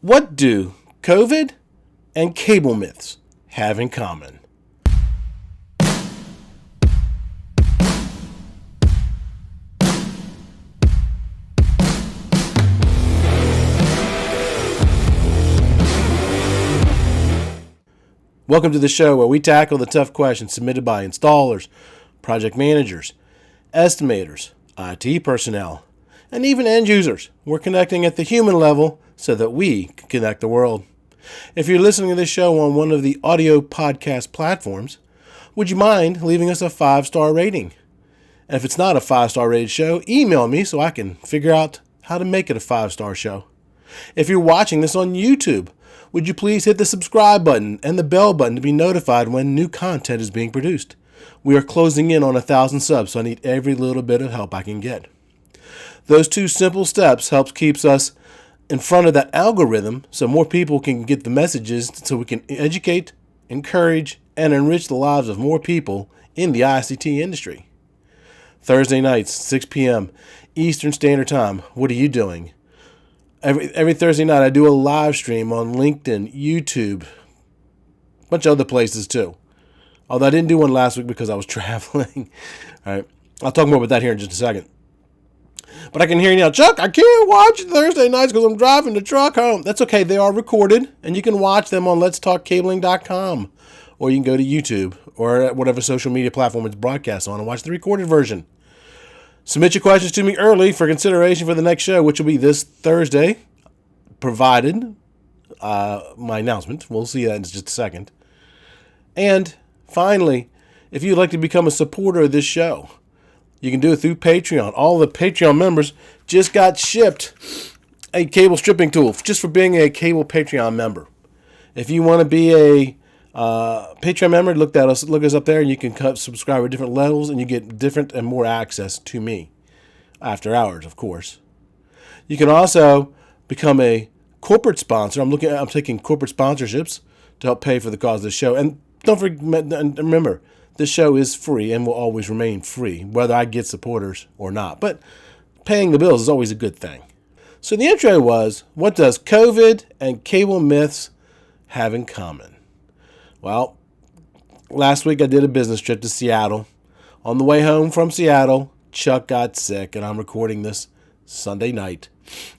What do COVID and cable myths have in common? Welcome to the show where we tackle the tough questions submitted by installers, project managers, estimators, IT personnel, and even end users. We're connecting at the human level so that we can connect the world. If you're listening to this show on one of the audio podcast platforms, would you mind leaving us a 5-star rating? And if it's not a 5-star rated show, email me so I can figure out how to make it a 5-star show. If you're watching this on YouTube, would you please hit the subscribe button and the bell button to be notified when new content is being produced? We are closing in on 1,000 subs, so I need every little bit of help I can get. Those two simple steps helps keeps us in front of that algorithm so more people can get the messages so we can educate, encourage, and enrich the lives of more people in the ICT industry. Thursday nights, 6 p.m. Eastern Standard Time. What are you doing? Every Thursday night, I do a live stream on LinkedIn, YouTube, a bunch of other places too. Although I didn't do one last week because I was traveling. All right, I'll talk more about that here in just a second. But I can hear you now, Chuck, I can't watch Thursday nights because I'm driving the truck home. That's okay. They are recorded, and you can watch them on letstalkcabling.com. Or you can go to YouTube or whatever social media platform it's broadcast on and watch the recorded version. Submit your questions to me early for consideration for the next show, which will be this Thursday, provided my announcement. We'll see that in just a second. And finally, if you'd like to become a supporter of this show, you can do it through Patreon. All the Patreon members just got shipped a cable stripping tool just for being a cable Patreon member. If you want to be a Patreon member, look us up there, and you can subscribe at different levels, and you get different and more access to me after hours, of course. You can also become a corporate sponsor. I'm taking corporate sponsorships to help pay for the cause of the show. And don't forget, and remember, this show is free and will always remain free, whether I get supporters or not. But paying the bills is always a good thing. So the intro was, what does COVID and cable myths have in common? Well, last week I did a business trip to Seattle. On the way home from Seattle, Chuck got sick, and I'm recording this Sunday night.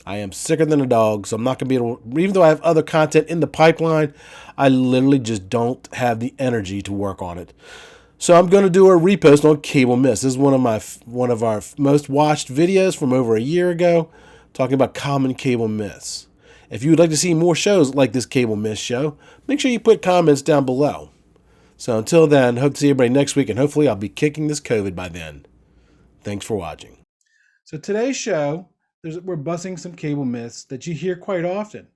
I am sicker than a dog, so I'm not going to be able to, even though I have other content in the pipeline, I literally just don't have the energy to work on it. So I'm going to do a repost on cable myths. This is one of our most watched videos from over a year ago, talking about common cable myths. If you would like to see more shows like this cable myth show, make sure you put comments down below. So until then, hope to see everybody next week, and hopefully I'll be kicking this COVID by then. Thanks for watching. So today's show, we're busting some cable myths that you hear quite often.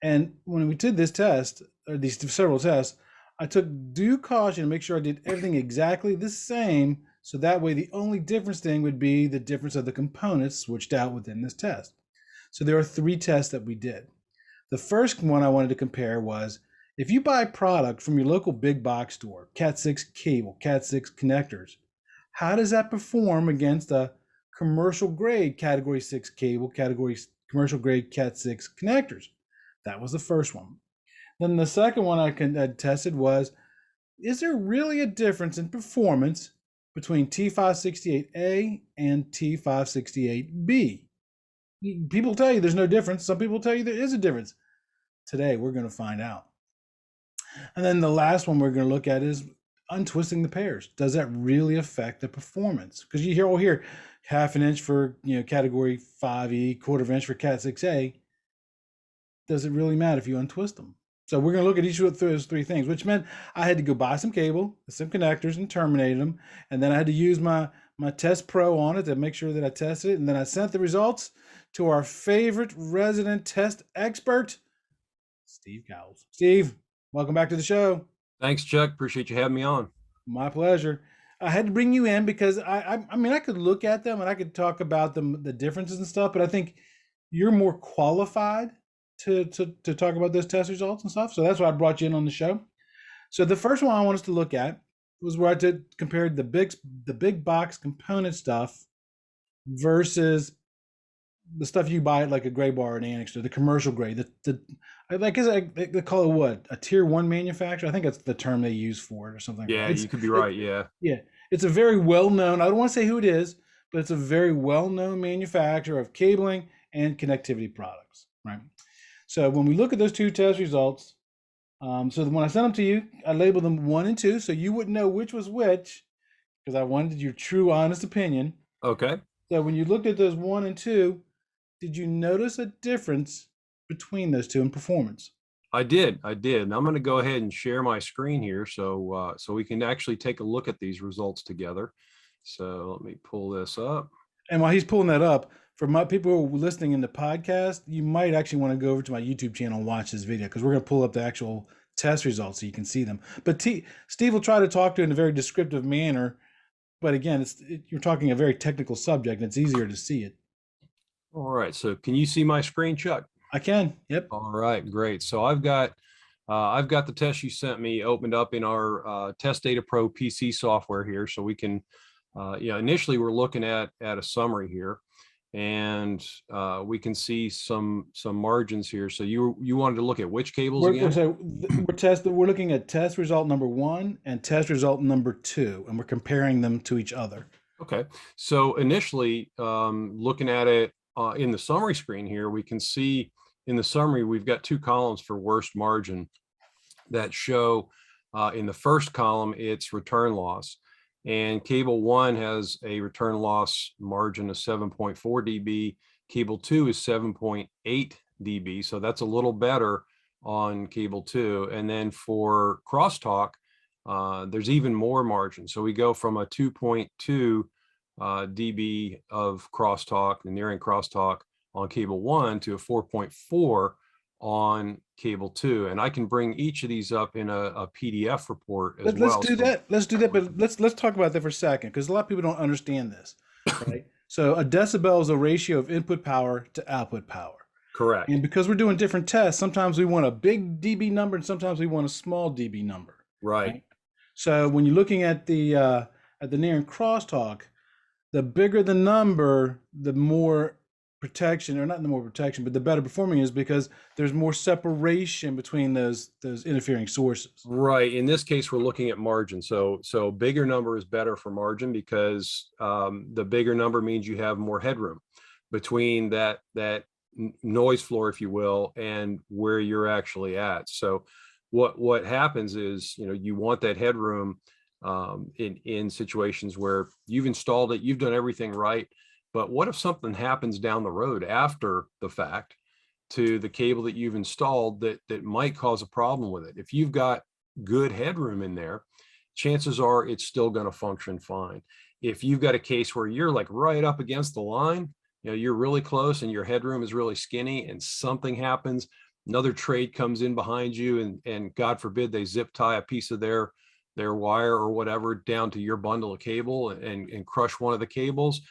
And when we did this test, or these several tests, I took due caution to make sure I did everything exactly the same, so that way the only difference thing would be the difference of the components switched out within this test. So there are 3 tests that we did. The first one I wanted to compare was, if you buy product from your local big box store, Cat 6 cable, Cat 6 connectors, how does that perform against a commercial grade Category 6 cable, commercial grade Cat 6 connectors? That was the first one. Then the second one I tested was, is there really a difference in performance between T568A and T568B? People tell you there's no difference. Some people tell you there is a difference. Today, we're going to find out. And then the last one we're going to look at is untwisting the pairs. Does that really affect the performance? Because you hear half an inch for Category 5E, quarter of an inch for Cat 6A. Does it really matter if you untwist them? So we're going to look at each of those 3 things, which meant I had to go buy some cable, some connectors, and terminate them. And then I had to use my Test Pro on it to make sure that I tested it. And then I sent the results to our favorite resident test expert, Steve Cowles. Steve, welcome back to the show. Thanks, Chuck. Appreciate you having me on. My pleasure. I had to bring you in because I mean, I could look at them and I could talk about them, the differences and stuff, but I think you're more qualified to talk about those test results and stuff. So that's why I brought you in on the show. So the first one I want us to look at was where I compared the big box component stuff versus the stuff you buy at like a gray bar or an annex to the commercial grade. I guess they call it what, a tier one manufacturer. I think that's the term they use for it or something like Yeah, that. you could be right. Yeah. Yeah, it's a very well known. I don't want to say who it is, but it's a very well known manufacturer of cabling and connectivity products. Right. So when we look at those two test results, so when I sent them to you, I labeled them 1 and 2, so you wouldn't know which was which because I wanted your true, honest opinion. Okay. So when you looked at those 1 and 2, did you notice a difference between those two in performance? I did. And I'm going to go ahead and share my screen here so we can actually take a look at these results together. So let me pull this up. And while he's pulling that up, for my people who are listening in the podcast, you might actually want to go over to my YouTube channel and watch this video because we're going to pull up the actual test results so you can see them. But Steve will try to talk to it in a very descriptive manner. But again, you're talking a very technical subject, and it's easier to see it. All right. So can you see my screen, Chuck? I can. Yep. All right, great. So I've got the test you sent me opened up in our Test Data Pro PC software here, so we can, initially we're looking at a summary here, and we can see some margins here. So you wanted to look at which cables again? We're looking at test result number 1 and test result number 2, and we're comparing them to each other. Okay. So initially, looking at it in the summary screen here, we can see in the summary, we've got 2 columns for worst margin that show in the first column, it's return loss. And cable 1 has a return loss margin of 7.4 dB. Cable 2 is 7.8 dB. So that's a little better on cable 2. And then for Crosstalk, there's even more margin. So we go from a 2.2 dB of crosstalk, the near end crosstalk on cable 1 to a 4.4 on cable 2. And I can bring each of these up in a PDF report as well. Let's do that. But let's talk about that for a second because a lot of people don't understand this, right? So a decibel is a ratio of input power to output power. Correct. And because we're doing different tests, sometimes we want a big dB number and sometimes we want a small dB number. Right. So when you're looking at the near and crosstalk, the bigger the number, the more protection, or not the more protection, but the better performing is because there's more separation between those interfering sources. Right. In this case, we're looking at margin. So bigger number is better for margin because the bigger number means you have more headroom between that noise floor, if you will, and where you're actually at. So what happens is, you want that headroom in situations where you've installed it, you've done everything right. But what if something happens down the road after the fact to the cable that you've installed that might cause a problem with it? If you've got good headroom in there, chances are it's still going to function fine. If you've got a case where you're like right up against the line, you're really close and your headroom is really skinny and something happens, another trade comes in behind you and God forbid they zip tie a piece of their wire or whatever down to your bundle of cable and crush one of the cables.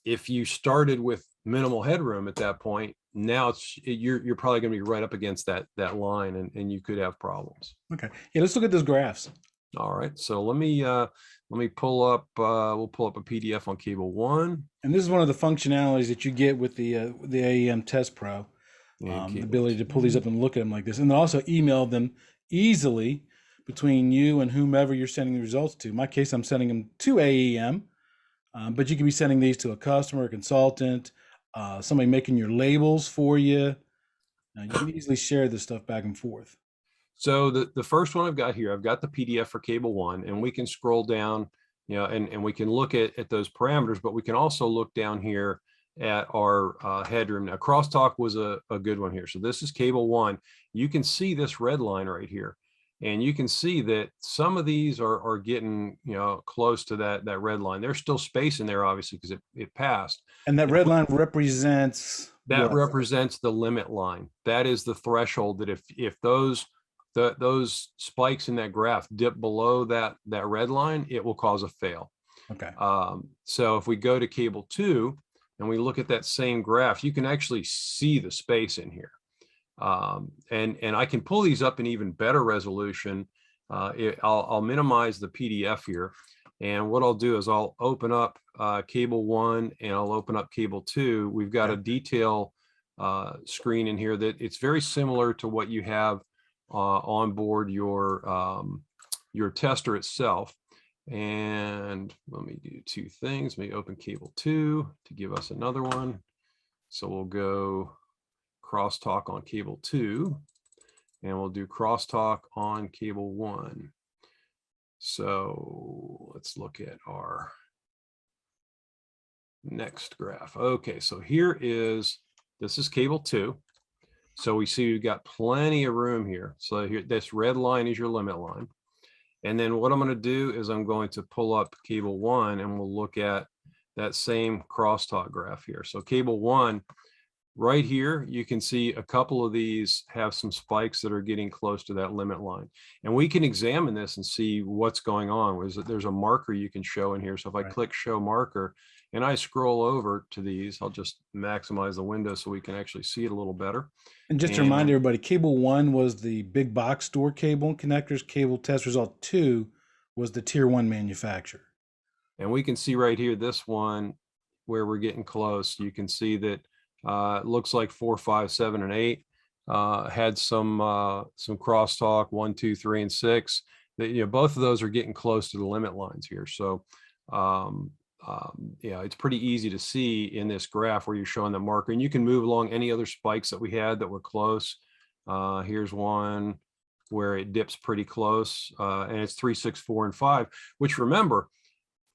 If you started with minimal headroom at that point, now you're probably going to be right up against that line and you could have problems. Okay. Yeah, let's look at those graphs. All right. So let me pull up we'll pull up a PDF on cable 1. And this is one of the functionalities that you get with the AEM Test Pro. The ability to pull these up and look at them like this, and then also email them easily between you and whomever you're sending the results to. In my case, I'm sending them to AEM. But you can be sending these to a customer, a consultant, somebody making your labels for you. You can easily share this stuff back and forth. So the first one I've got here, I've got the PDF for cable 1, and we can scroll down, and we can look at those parameters, but we can also look down here at our headroom. Now, Crosstalk was a good one here. So this is cable 1. You can see this red line right here. And you can see that some of these are getting, close to that red line. There's still space in there, obviously, because it passed. And that red line represents that represents the limit line. That is the threshold that if those spikes in that graph dip below that red line, it will cause a fail. Okay. So if we go to cable 2 and we look at that same graph, you can actually see the space in here. And I can pull these up in even better resolution. I'll minimize the PDF here. And what I'll do is I'll open up cable 1 and I'll open up cable 2, we've got a detail screen in here that it's very similar to what you have on board your tester itself. And let me do two things. Let me open cable 2 to give us another one. So we'll go Crosstalk on cable 2, and we'll do Crosstalk on cable 1. So let's look at our next graph. Okay, so this is cable 2. So we see we've got plenty of room here. So here, this red line is your limit line. And then what I'm going to do is I'm going to pull up cable 1 and we'll look at that same crosstalk graph here. So cable 1, right here, you can see a couple of these have some spikes that are getting close to that limit line. And we can examine this and see what's going on. There's a marker you can show in here. So if I click show marker and I scroll over to these, I'll just maximize the window so we can actually see it a little better. And just to remind everybody, cable 1 was the big box store cable and connectors. Cable test result 2 was the tier 1 manufacturer. And we can see right here, this one where we're getting close, you can see that it looks like 4, 5, 7, and 8 had some crosstalk 1, 2, 3, and 6. That, both of those are getting close to the limit lines here. So yeah, it's pretty easy to see in this graph where you're showing the marker, and you can move along any other spikes that we had that were close. Here's one where it dips pretty close, and it's 3, 6, 4, and 5, which, remember,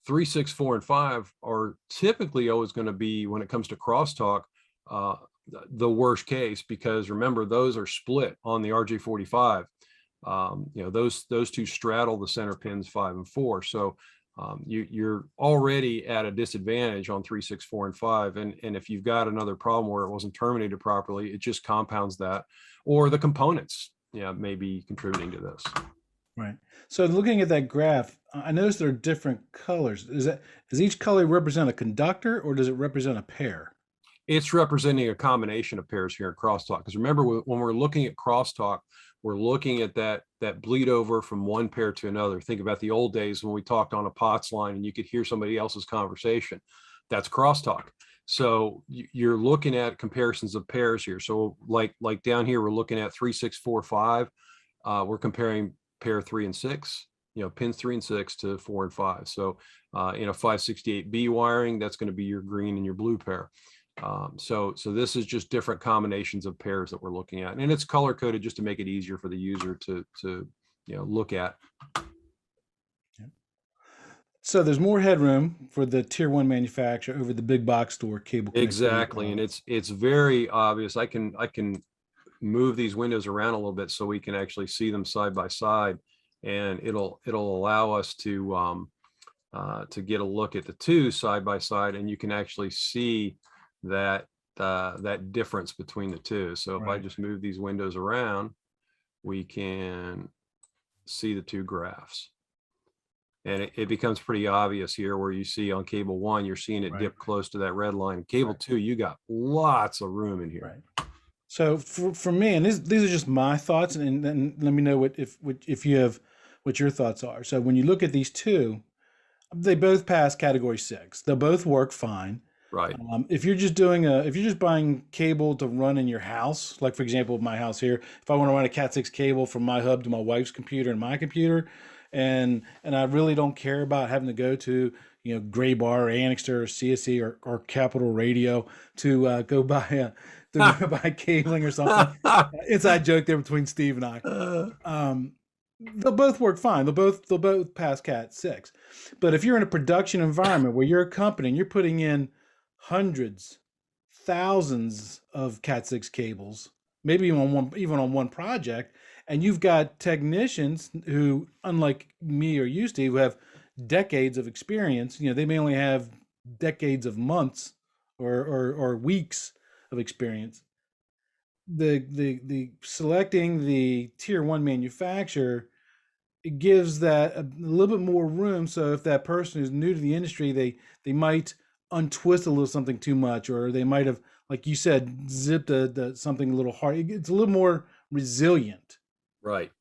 3, 6, 4, and 5 are typically always going to be, when it comes to crosstalk, the worst case, because remember, those are split on the RJ45. Those two straddle the center pins 5 and 4. So you're already at a disadvantage on 3, 6, 4, and 5. And if you've got another problem where it wasn't terminated properly, it just compounds that, or the components, may be contributing to this. Right. So looking at that graph, I noticed there are different colors. Does each color represent a conductor, or does it represent a pair? It's representing a combination of pairs here in crosstalk. Because remember, when we're looking at crosstalk, we're looking at that bleed over from one pair to another. Think about the old days when we talked on a POTS line and you could hear somebody else's conversation. That's crosstalk. So you're looking at comparisons of pairs here. So like down here, we're looking at 3, 6, 4, 5. We're comparing pair 3 and 6, pins 3 and 6 to 4 and 5. So in a 568B wiring, that's going to be your green and your blue pair. So this is just different combinations of pairs that we're looking at, and it's color coded just to make it easier for the user to look at. So there's more headroom for the tier 1 manufacturer over the big box store cable. Exactly, and it's very obvious. I can move these windows around a little bit so we can actually see them side by side, and it'll allow us to get a look at the two side by side, and you can actually see that difference between the two. So if I just move these windows around, we can see the two graphs, and it becomes pretty obvious here where you see on cable 1, you're seeing it dip close to that red line. Cable 2, you got lots of room in here. So for me, and these are just my thoughts, and then let me know if you have what your thoughts are. So when you look at these two, they both pass category 6. They'll both work fine. Right. If you're just buying cable to run in your house, like for example, my house here, if I want to run a Cat 6 cable from my hub to my wife's computer and my computer, and I really don't care about having to go to Gray Bar or Annixter or CSE or Capital Radio to go buy cabling or something. Inside joke there between Steve and I. They'll both work fine. They'll both pass Cat 6. But if you're in a production environment where you're a company and you're putting in hundreds, thousands of Cat 6 cables, maybe even on one project, and you've got technicians who, unlike me or you, Steve, who have decades of experience, they may only have decades of months or weeks of experience. The selecting the tier 1 manufacturer, it gives that a little bit more room. So if that person is new to the industry, they might untwist a little something too much, or they might have, like you said, zipped something a little hard. It's a little more resilient. Right.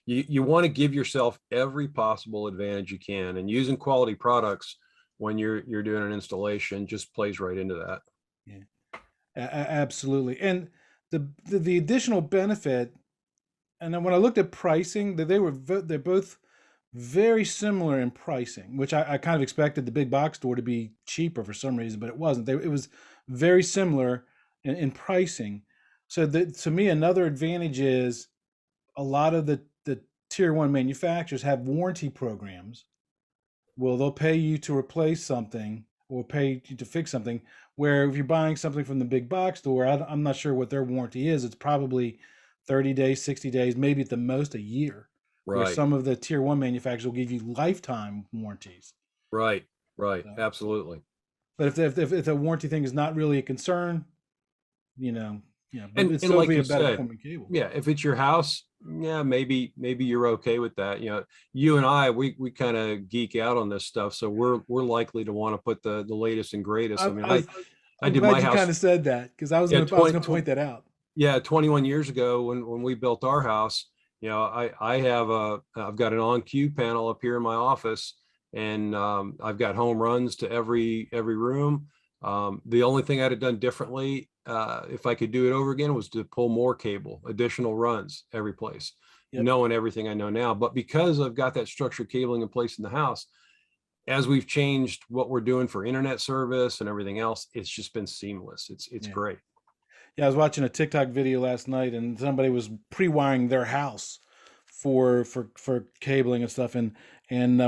You want to give yourself every possible advantage you can, and using quality products when you're doing an installation just plays right into that. Yeah, absolutely. And the additional benefit, and then when I looked at pricing, they're both very similar in pricing, which I kind of expected the big box store to be cheaper for some reason, but it wasn't. It was very similar in pricing. So to me, another advantage is a lot of the tier one manufacturers have warranty programs. Well, they'll pay you to replace something or pay you to fix something. Where if you're buying something from the big box store, I'm not sure what their warranty is. It's probably 30 days, 60 days, maybe at the most a year. Where Right. some of the tier one manufacturers will give you lifetime warranties. Right. So, Absolutely. but if the warranty thing is not really a concern, but And it's and still like be you a better said, performing cable. yeah, if it's your house, yeah, maybe you're okay with that. You and I, we kind of geek out on this stuff, so we're likely to want to put the latest and greatest. I, I mean, I was, I I'm did glad my you kind house, of said that because I was yeah, gonna 20, point that out. yeah, 21 years ago when we built our house. I've got an on-cue panel up here in my office, and I've got home runs to every room. The only thing I'd have done differently, if I could do it over again, was to pull more cable, additional runs every place, Yep. knowing everything I know now. But because I've got that structured cabling in place in the house, as we've changed what we're doing for internet service and everything else, it's just been seamless. It's Yeah. great. Yeah, I was watching a TikTok video last night, and somebody was pre-wiring their house for cabling and stuff, and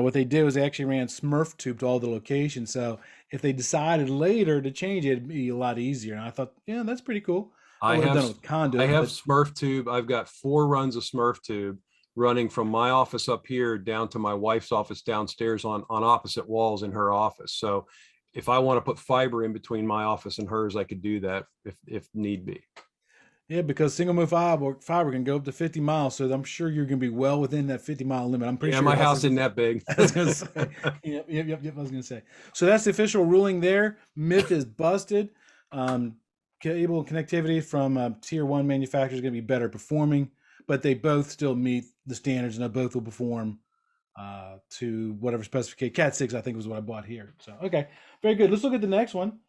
what they did was they actually ran Smurf tube to all the locations. So if they decided later to change it, it'd be a lot easier. And I thought, yeah, that's pretty cool. I I would have have done it with I conduit, have but Smurf tube. I've got 4 runs of Smurf tube running from my office up here down to my wife's office downstairs on opposite walls in her office. So if I want to put fiber in between my office and hers, I could do that if need be. yeah, because single move fiber can go up to 50 miles, so I'm sure you're going to be well within that 50-mile limit. I'm pretty Yeah, sure my your house house is. isn't that big. I was gonna say, yep. I was gonna say. So that's the official ruling there. Myth is busted. Cable connectivity from tier one manufacturers is going to be better performing, but they both still meet the standards, and they both will perform to whatever specification. Cat 6, I think, was what I bought here. So okay, very good. Let's look at the next one.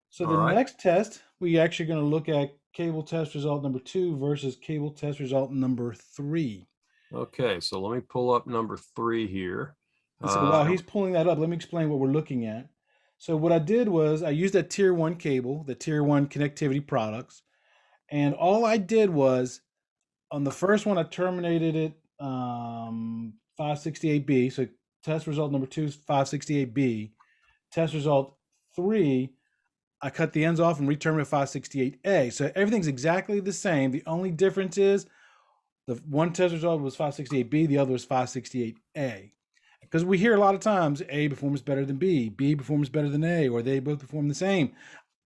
So All the right. next test, we actually going to look at cable test result number 2 versus cable test result number 3. Okay, so let me pull up number 3 here. And so while he's pulling that up, let me explain what we're looking at. So what I did was I used that tier one cable, the tier one connectivity products, and all I did was on the first one I terminated it 568B. So test result number 2 is 568B. Test result 3, I cut the ends off and re-terminated 568A. So everything's exactly the same. The only difference is the one test result was 568B, the other was 568A. Because we hear a lot of times A performs better than B performs better than A, or they both perform the same.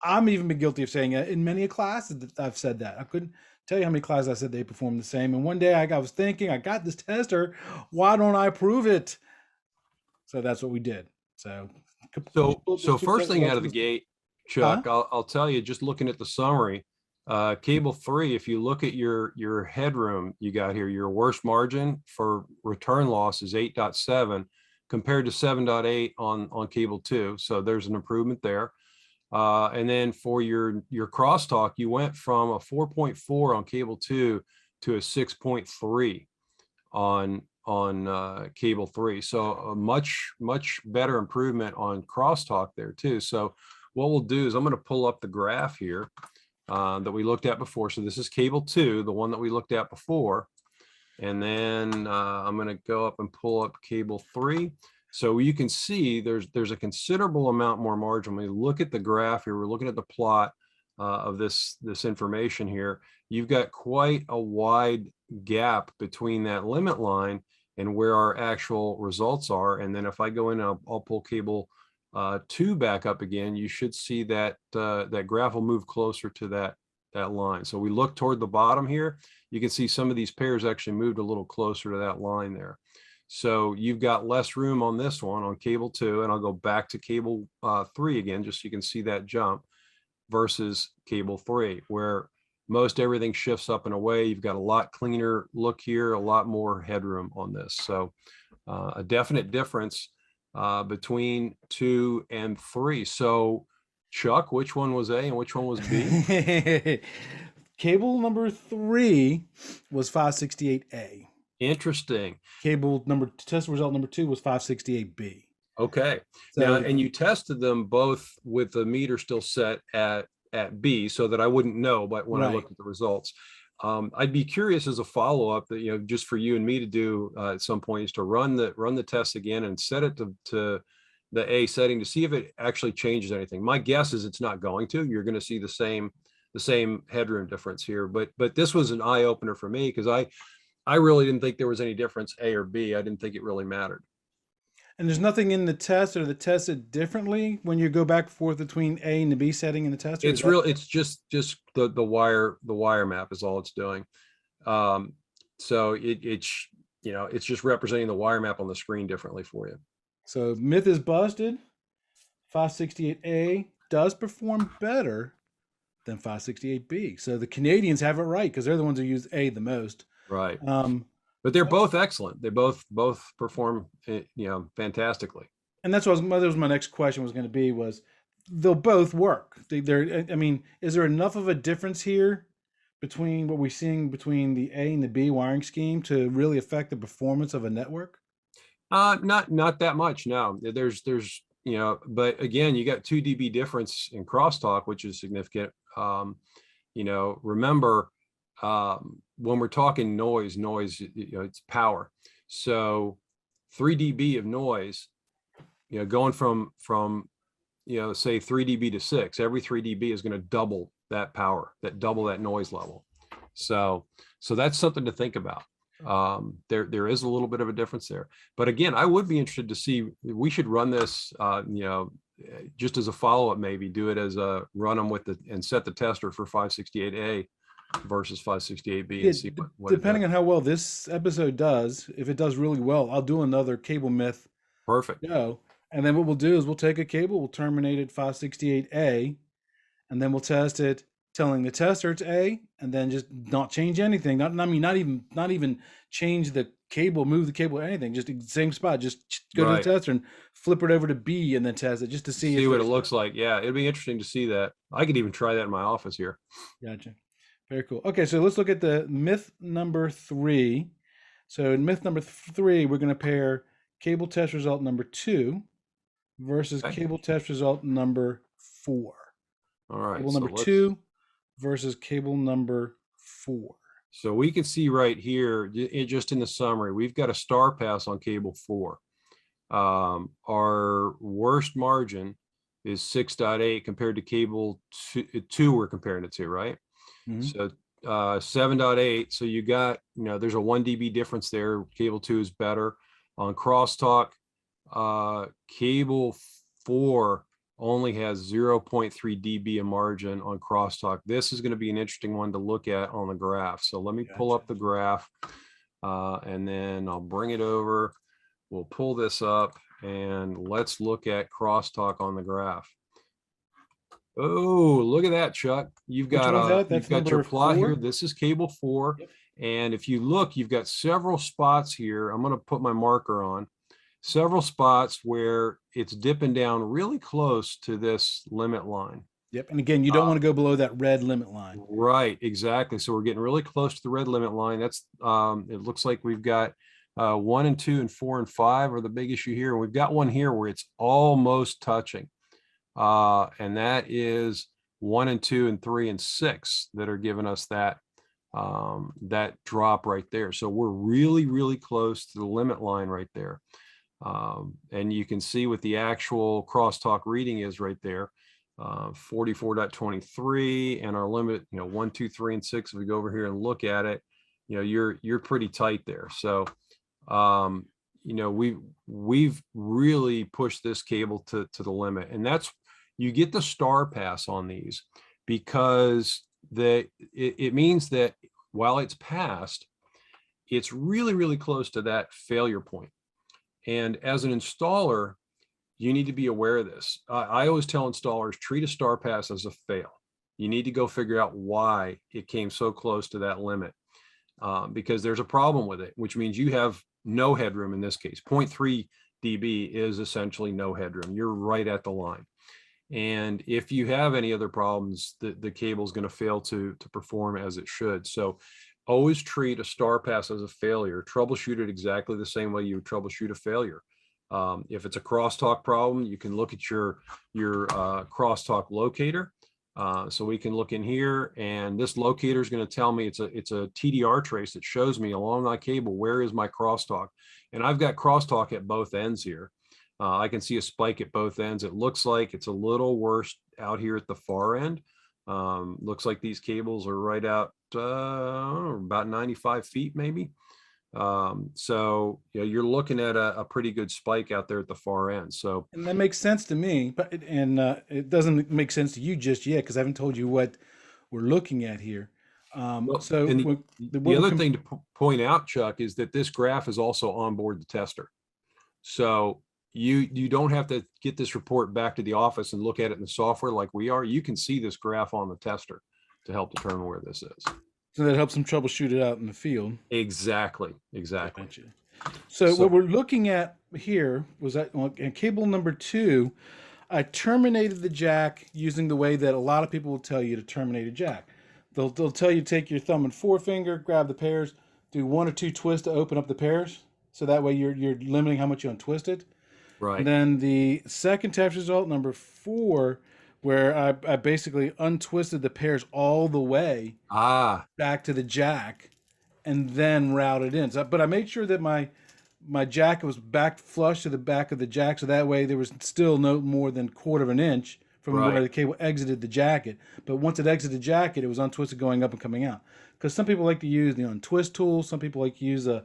I'm even been guilty of saying it in many classes that I've said that. I couldn't tell you how many classes I said they perform the same. And one day I was thinking, I got this tester, why don't I prove it? So that's what we did. So first thing out of the gate, Chuck, I'll tell you, just looking at the summary, cable 3, if you look at your headroom you got here, your worst margin for return loss is 8.7 compared to 7.8 on cable 2. So there's an improvement there. And then for your crosstalk, you went from a 4.4 on cable 2 to a 6.3 on cable 3. So a much better improvement on crosstalk there too. So what we'll do is I'm going to pull up the graph here that we looked at before. So this is cable 2, the one that we looked at before. And then I'm going to go up and pull up cable 3. So you can see there's a considerable amount more margin. When we look at the graph here, we're looking at the plot of this information here. You've got quite a wide gap between that limit line and where our actual results are. And then if I go in and I'll pull cable 2 back up again, you should see that that graph will move closer to that line. So we look toward the bottom here, you can see some of these pairs actually moved a little closer to that line there. So you've got less room on this one on cable 2, and I'll go back to cable 3 again, just so you can see that jump versus cable 3, where most everything shifts up and away. You've got a lot cleaner look here, a lot more headroom on this. So a definite difference. between 2 and 3. So Chuck, which one was A and which one was B? Cable number 3 was 568A. Interesting. Test result number 2 was 568B. Okay. So, now, and you tested them both with the meter still set at B, so that I wouldn't know, but when I looked at the results. I'd be curious as a follow-up that, just for you and me to do at some point, is to run the test again and set it to the A setting to see if it actually changes anything. My guess is it's not going to. You're going to see the same headroom difference here, but this was an eye opener for me, because I really didn't think there was any difference, A or B. I didn't think it really mattered. And there's nothing in the test or the tested differently when you go back and forth between A and the B setting in the test? It's just the wire map is all it's doing. So it's just representing the wire map on the screen differently for you. So myth is busted. 568A does perform better than 568B. So the Canadians have it right, because they're the ones who use A the most. Right. But they're both excellent. They both perform, fantastically. And that was my next question was going to be, was they'll both work. Is there enough of a difference here between what we're seeing between the A and the B wiring scheme to really affect the performance of a network? Not that much. No, there's but again, you got 2 dB difference in crosstalk, which is significant. Remember, when we're talking noise, it's power. So 3 dB of noise, going from say 3 dB to 6, every 3 dB is going to double that power, double that noise level. So that's something to think about. There is a little bit of a difference there, but again, I would be interested to see. We should run this, just as a follow-up, maybe do it as a run them and set the tester for 568A versus 568B and see what depending on how well this episode does. If it does really well, I'll do another cable myth. Perfect. And then what we'll do is we'll take a cable, we'll terminate it 568A, and then we'll test it, telling the tester it's A, and then just not change anything. Not even change the cable, move the cable or anything. Just the same spot. Just go to the tester and flip it over to B, and then test it just to see what it looks like. Yeah, it'd be interesting to see that. I could even try that in my office here. Gotcha. Very cool. Okay, so let's look at the myth number 3. So in myth number 3, we're going to pair cable test result number 2 versus cable test result number 4. All right. Cable number 2 versus cable number 4. So we can see right here, just in the summary, we've got a star pass on cable 4. Our worst margin is 6.8 compared to cable 2 we're comparing it to, right? Mm-hmm. So 7.8. So you got, there's a 1 dB difference there. Cable 2 is better. On crosstalk, cable 4 only has 0.3 dB of margin on crosstalk. This is going to be an interesting one to look at on the graph. So let me pull up the graph, and then I'll bring it over. We'll pull this up and let's look at crosstalk on the graph. Oh, look at that, Chuck. You've got your plot 4 here. This is cable 4. Yep. And if you look, you've got several spots here. I'm going to put my marker on. Several spots where it's dipping down really close to this limit line. Yep. And again, you don't want to go below that red limit line. Right. Exactly. So we're getting really close to the red limit line. That's it looks like we've got 1 and 2 and 4 and 5 are the big issue here. And we've got one here where it's almost touching. And that is 1 and 2 and 3 and 6 that are giving us that drop right there. So we're really, really close to the limit line right there. And you can see what the actual crosstalk reading is right there, 44.23, and our limit, 1, 2, 3, and 6. If we go over here and look at it, you're pretty tight there. So, we've really pushed this cable to the limit, and that's, you get the star pass on these because it means that while it's passed, it's really, really close to that failure point. And as an installer, you need to be aware of this. I always tell installers, treat a star pass as a fail. You need to go figure out why it came so close to that limit, because there's a problem with it, which means you have no headroom in this case. 0.3 dB is essentially no headroom. You're right at the line. And if you have any other problems, the cable is going to fail to perform as it should. So always treat a star pass as a failure. Troubleshoot it exactly the same way you would troubleshoot a failure. If it's a crosstalk problem, you can look at your crosstalk locator. So we can look in here, and this locator is going to tell me it's a TDR trace that shows me along my cable where is my crosstalk. And I've got crosstalk at both ends here. I can see a spike at both ends. It looks like it's a little worse out here at the far end. Looks like these cables are right out about 95 feet maybe. So you're looking at a pretty good spike out there at the far end. So, and that makes sense to me, but it doesn't make sense to you just yet, because I haven't told you what we're looking at here. So the other thing to point out, Chuck, is that this graph is also on board the tester. So you don't have to get this report back to the office and look at it in the software like we are. You can see this graph on the tester to help determine where this is. So that helps them troubleshoot it out in the field. Exactly. So what we're looking at here was that on cable number 2, I terminated the jack using the way that a lot of people will tell you to terminate a jack. They'll tell you to take your thumb and forefinger, grab the pairs, do 1 or 2 twists to open up the pairs. So that way you're limiting how much you untwist it. Right. And then the second test result, number 4, where I basically untwisted the pairs all the way back to the jack and then routed in. So, but I made sure that my jack was back flush to the back of the jack, so that way there was still no more than 1/4 of an inch from where the cable exited the jacket. But once it exited the jacket, it was untwisted going up and coming out. Because some people like to use the untwist tool. Some people like to use a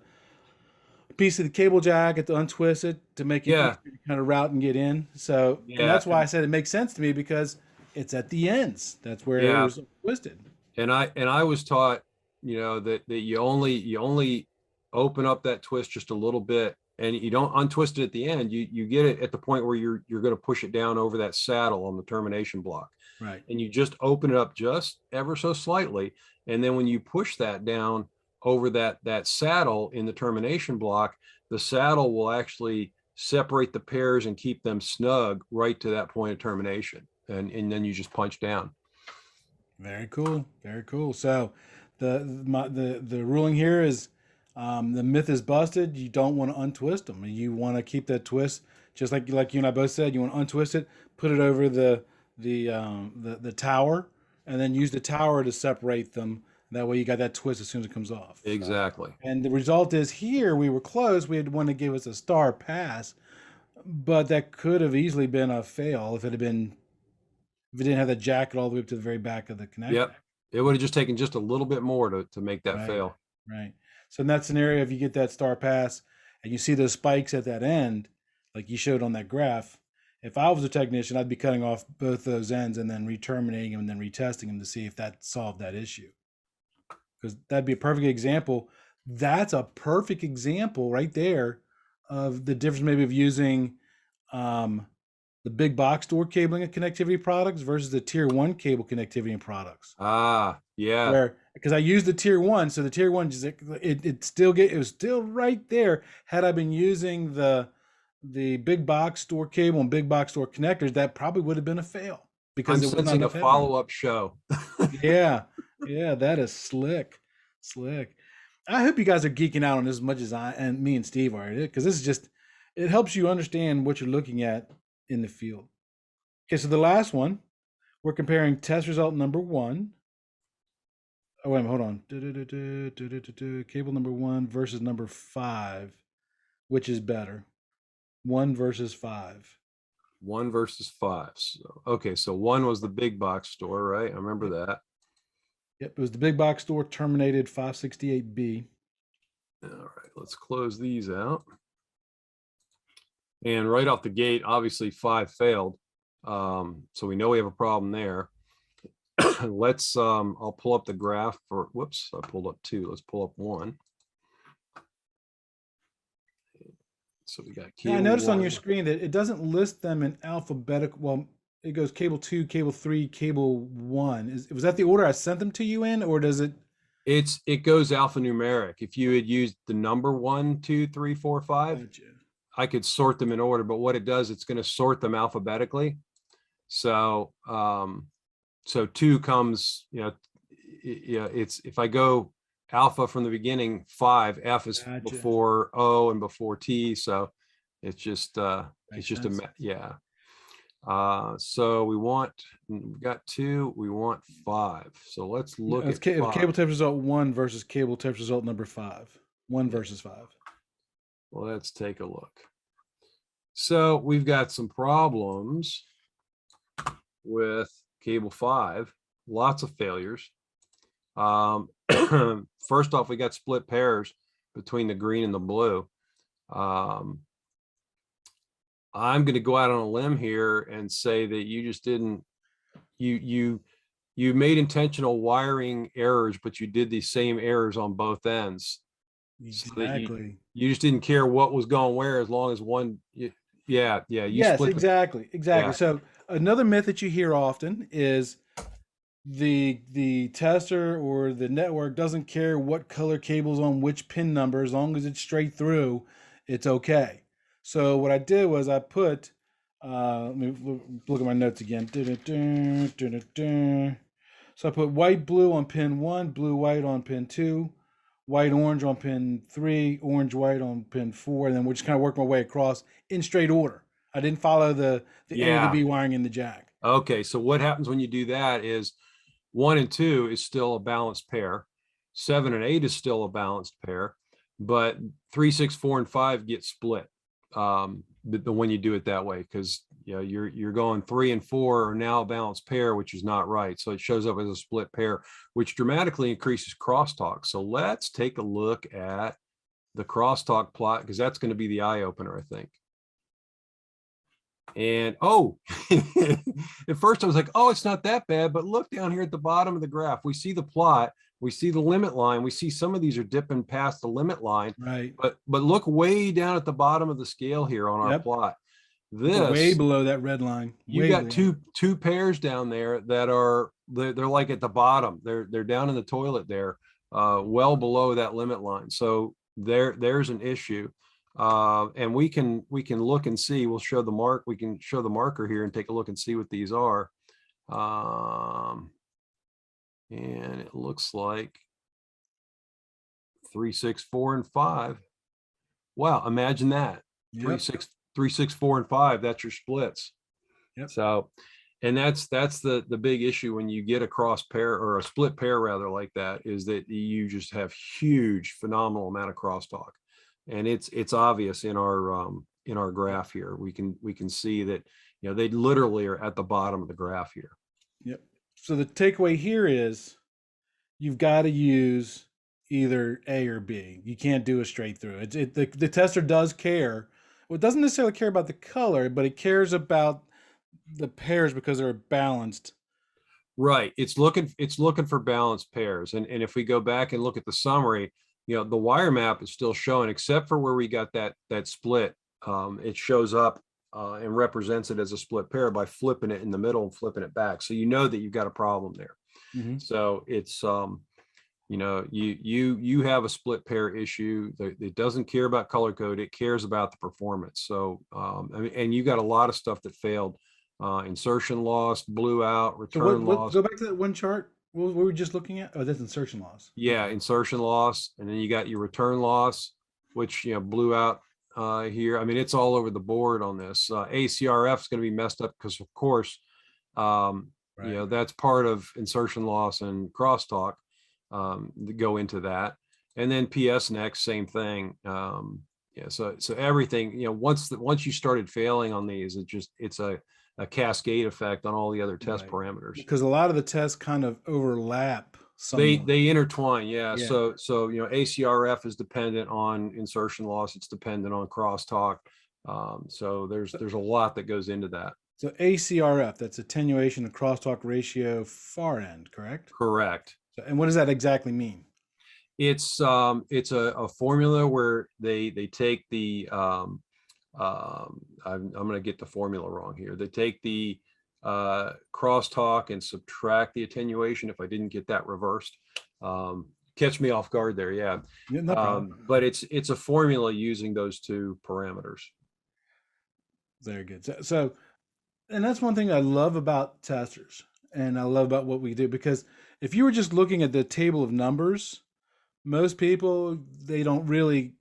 piece of the cable jacket to untwist it to make it easier to kind of route and get in. So and that's why I said it makes sense to me, because it's at the ends. That's where it was twisted. And I was taught, that you only open up that twist just a little bit, and you don't untwist it at the end. You get it at the point where you're going to push it down over that saddle on the termination block. Right. And you just open it up just ever so slightly. And then when you push that down over that saddle in the termination block, the saddle will actually separate the pairs and keep them snug right to that point of termination. And then you just punch down. Very cool. Very cool. So the ruling here is the myth is busted. You don't want to untwist them. You want to keep that twist, just like you and I both said. You want to untwist it, put it over the tower, and then use the tower to separate them. That way you got that twist as soon as it comes off. Exactly. And the result is here we were close. We had one to give us a star pass, but that could have easily been a fail if it didn't have the jacket all the way up to the very back of the connector. Yep. It would have just taken just a little bit more to make that fail. Right. So in that scenario, if you get that star pass and you see those spikes at that end, like you showed on that graph, if I was a technician, I'd be cutting off both those ends and then re-terminating them and then retesting them to see if that solved that issue. Because that'd be a perfect example. That's a perfect example right there of the difference maybe of using the big box store cabling and connectivity products versus the tier 1 cable connectivity and products. Yeah. Because I used the tier 1, so the tier 1 just it was still right there. Had I been using the big box store cable and big box store connectors, that probably would have been a fail, because I'm sensing a follow-up show. Yeah, that is slick. I hope you guys are geeking out on this as much as me and Steve are, because this is just, it helps you understand what you're looking at in the field. Okay, so the last one, we're comparing test result number 1. Oh, wait a minute, hold on. Cable number 1 versus number 5. Which is better? 1 versus 5. 1 versus 5. So 1 was the big box store, right? I remember that. Yep, it was the big box store, terminated 568B. All right, let's close these out. And right off the gate, obviously 5 failed. So we know we have a problem there. Let's, I'll pull up the graph for, whoops, I pulled up 2. Let's pull up 1. So we got cable. I noticed 1. on your screen that it doesn't list them in alphabetical. Well, it goes cable 2, cable 3, cable 1. Was that the order I sent them to you in, or does it? It goes alphanumeric. If you had used the number 1, 2, 3, 4, 5, sort them in order, but what it does, it's going to sort them alphabetically. So, so 2 comes, it's, if I go alpha from the beginning, 5, F is Gotcha. before O and before T. So it's just, sense. yeah. So we've got 2, we want 5. So let's look at 5. Cable test result 1 versus cable test result number 5. 1 versus 5. Well, let's take a look. So we've got some problems with cable 5, lots of failures. First off, we got split pairs between the green and the blue. I'm going to go out on a limb here and say that you just didn't, you made intentional wiring errors, but you did these same errors on both ends. Exactly. So you just didn't care what was going where, as long as one, yeah. Yes, exactly. Yeah. So another myth that you hear often is the tester or the network doesn't care what color cable's on which pin number, as long as it's straight through, it's okay. So what I did was I put, let me look at my notes again. So I put white, blue on pin 1, blue, white on pin 2, white, orange on pin 3, orange, white on pin 4, and then we'll just kind of work my way across in straight order. I didn't follow the A to the B wiring in the jack. Okay, so what happens when you do that is 1 and 2 is still a balanced pair. 7 and 8 is still a balanced pair, but 3, 6, 4, and 5 get split. When you do it that way, because you're going 3 and 4 are now a balanced pair, which is not right. So it shows up as a split pair, which dramatically increases crosstalk. So let's take a look at the crosstalk plot, because that's going to be the eye opener, I think. And at first I was like, oh, it's not that bad, but look down here at the bottom of the graph. We see the plot, we see the limit line, we see some of these are dipping past the limit line, right? But look way down at the bottom of the scale here on our plot. This way below that red line. You got two pairs down there that are they're like at the bottom. They're down in the toilet there, well below that limit line. So there's an issue. And we can look and see. We'll show the mark. We can show the marker here and take a look and see what these are. And it looks like 3, 6, 4, and 5. Wow, imagine that. 3, 6, 4, and 5. That's your splits. Yep. So, and that's the big issue when you get a cross pair, or a split pair rather, like that, is that you just have huge, phenomenal amount of crosstalk. And it's obvious in our graph here. We can see that, they literally are at the bottom of the graph here. Yep. So the takeaway here is you've got to use either A or B. You can't do a straight through. The tester does care. Well, it doesn't necessarily care about the color, but it cares about the pairs because they're balanced. Right. It's looking for balanced pairs. And if we go back and look at the summary, the wire map is still showing, except for where we got that split. It shows up and represents it as a split pair by flipping it in the middle and flipping it back. So that you've got a problem there. Mm-hmm. So it's you have a split pair issue. It doesn't care about color code. It cares about the performance. So and you got a lot of stuff that failed. Insertion loss, blew out, return loss. Go back to that one chart. What were we just looking at? Oh, that's insertion loss. Yeah, insertion loss, and then you got your return loss, which blew out here. I mean, it's all over the board on this. ACRF is going to be messed up because, of course, that's part of insertion loss and crosstalk go into that. And then PS next, same thing. So everything, once you started failing on these, it's a cascade effect on all the other test parameters, because a lot of the tests kind of overlap. They intertwine. Yeah. So ACRF is dependent on insertion loss. It's dependent on crosstalk. So there's a lot that goes into that. So ACRF, that's attenuation to crosstalk ratio far end, correct? Correct. So, and what does that exactly mean? It's a formula where they take the I'm going to get the formula wrong here. They take the crosstalk and subtract the attenuation. If I didn't get that reversed, catch me off guard there. Yeah, no problem. but it's a formula using those two parameters. Very good. So, and that's one thing I love about testers, and I love about what we do, because if you were just looking at the table of numbers, most people they don't really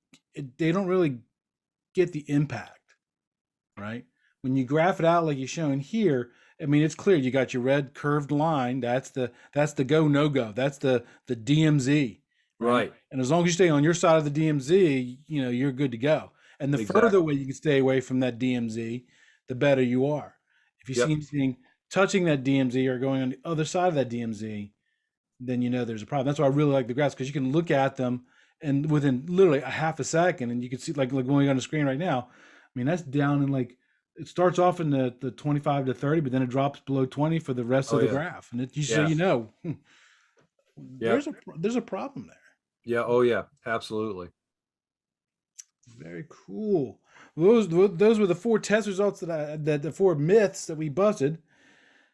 get the impact, right? When you graph it out like you're showing here, I mean, it's clear. You got your red curved line. That's the go no go. That's the DMZ, Right. And as long as you stay on your side of the DMZ, you're good to go. And the further away you can stay away from that DMZ, the better you are. If you see anything touching that DMZ or going on the other side of that DMZ, then there's a problem. That's why I really like the graphs, because you can look at them and within literally a half a second, and you can see like going on the screen right now. I mean, that's down in it starts off in the 25 to 30, but then it drops below 20 for the rest of the graph. And there's a problem there. Yeah. Oh yeah, absolutely. Very cool. Those were the 4 test results the 4 myths that we busted.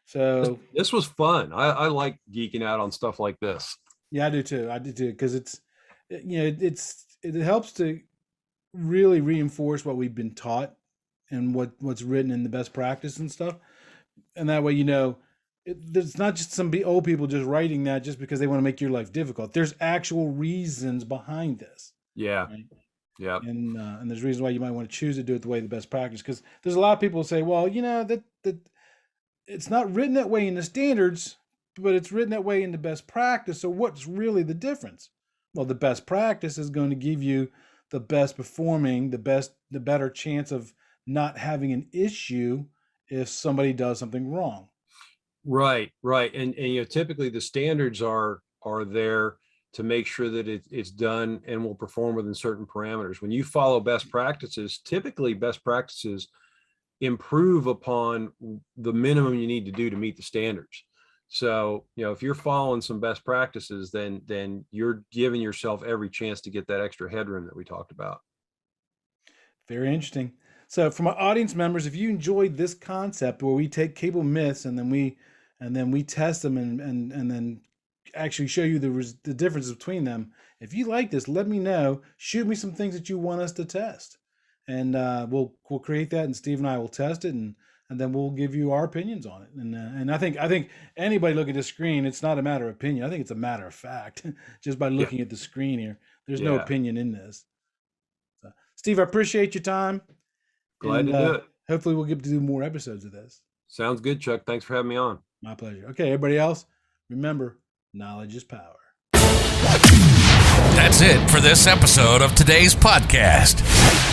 So this was fun. I like geeking out on stuff like this. Yeah, I do too. Because it helps to really reinforce what we've been taught and what's written in the best practice and stuff. And that way, there's not just some old people just writing that just because they want to make your life difficult. There's actual reasons behind this. Yeah. Right? Yeah. And there's reasons why you might want to choose to do it the way the best practice. Because there's a lot of people who say, well, that it's not written that way in the standards, but it's written that way in the best practice. So what's really the difference? Well, the best practice is going to give you the best performing, the better chance of not having an issue if somebody does something wrong. Right. And typically the standards are there to make sure that it's done and will perform within certain parameters. When you follow best practices, typically best practices improve upon the minimum you need to do to meet the standards. So, if you're following some best practices, then you're giving yourself every chance to get that extra headroom that we talked about. Very interesting. So for my audience members, if you enjoyed this concept where we take cable myths and then we test them and then actually show you the differences between them, if you like this, let me know. Shoot me some things that you want us to test, and we'll create that, and Steve and I will test it, and then we'll give you our opinions on it. And I think anybody look at the screen, it's not a matter of opinion. I think it's a matter of fact. Just by looking at the screen here, there's no opinion in this. So, Steve, I appreciate your time. Glad to do it. Hopefully we'll get to do more episodes of this. Sounds good, Chuck. Thanks for having me on. My pleasure. Okay, everybody else, remember, knowledge is power. That's it for this episode of today's podcast.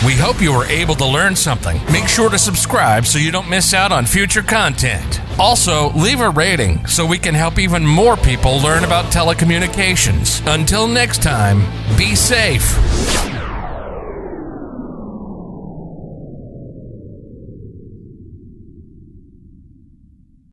We hope you were able to learn something. Make sure to subscribe so you don't miss out on future content. Also, leave a rating so we can help even more people learn about telecommunications. Until next time, be safe.